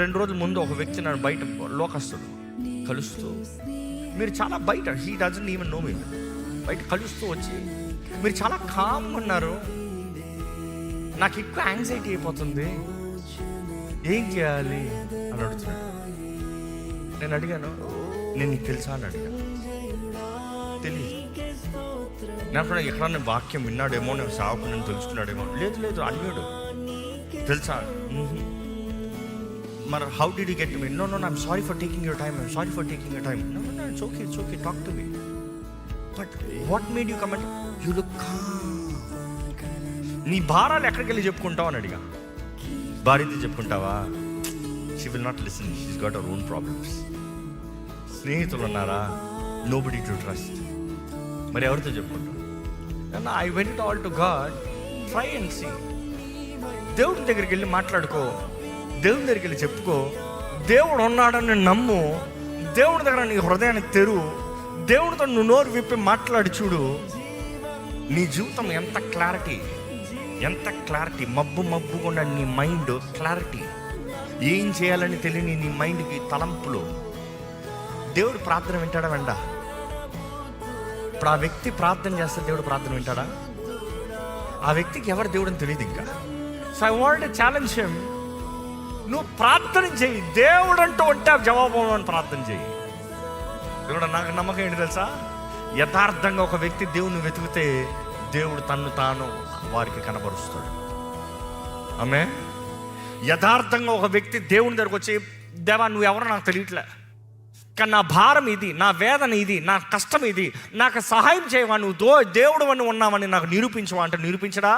2 రోజుల ముందు ఒక వ్యక్తి నన్ను బయట లోకస్తుడు కలుస్తూ, మీరు చాలా బయట, హీ డజంట్ ఈవెన్ నో మీ, బయట కలుస్తూ వచ్చి మీరు చాలా కామ్ ఉన్నారు, నాకు ఎక్కువ యాంగ్జైటీ అయిపోతుంది, ఏం చేయాలి అని అడుగుతున్నాడు. నేను అడిగాను, నేను నీకు తెలుసా అని అడిగాను. తెలియదు. నేను ఎక్కడన్నా వాక్యం విన్నాడేమో, నేను సావుకు నేను తెలుసుకున్నాడేమో. లేదు అడిగాడు, తెలుసా? మరి how did you get me? No I'm sorry for taking your time, I'm sorry for taking your time. No it's okay talk to me. But what made you comment? You look calm. నీ భారాలు ఎక్కడికి వెళ్ళి చెప్పుకుంటావు అని అడిగా. భార్యతో చెప్పుకుంటావా? She will not listen, she's got our own problems. స్నేహితులు ఉన్నారా? Nobody to trust. మరి ఎవరితో చెప్పుకుంటావు? I went all to God, try and see. దేవుడి దగ్గరికి వెళ్ళి మాట్లాడుకో, దేవుని దగ్గరికి వెళ్ళి చెప్పుకో, దేవుడు ఉన్నాడని నమ్ము, దేవుడి దగ్గర నీ హృదయాన్ని తెరువు, దేవుడితో నువ్వు నోరు విప్పి మాట్లాడి చూడు. నీ జీవితం ఎంత క్లారిటీ, మబ్బుగా నీ మైండ్ క్లారిటీ, ఏం చేయాలని తెలియని నీ మైండ్కి తలంపులు. దేవుడు ప్రార్థన వింటాడా? వెండా? ఇప్పుడు ఆ వ్యక్తి ప్రార్థన చేస్తే దేవుడు ప్రార్థన వింటాడా? ఆ వ్యక్తికి ఎవరు దేవుడు అని తెలియదు ఇంకా. So I want to challenge him, నువ్వు ప్రార్థన చేయి, దేవుడు అంటూ ఉంటే జవాబు అని ప్రార్థన చేయి. దేవుడు, నాకు నమ్మకం ఏంటి తెలుసా? యథార్థంగా ఒక వ్యక్తి దేవుని వెతికితే దేవుడు తన్ను తాను వారికి కనబరుస్తాడు. ఆమె యథార్థంగా ఒక వ్యక్తి దేవుని దగ్గరకు వచ్చి, దేవా నువ్వు ఎవరో నాకు తెలియట్లే, కానీ నా భారం ఇది, నా వేదన ఇది, నా కష్టం ఇది, నాకు సహాయం చేయవా, నువ్వు దేవుడు అని ఉన్నావని నాకు నిరూపించవా అంటే నిరూపించడా?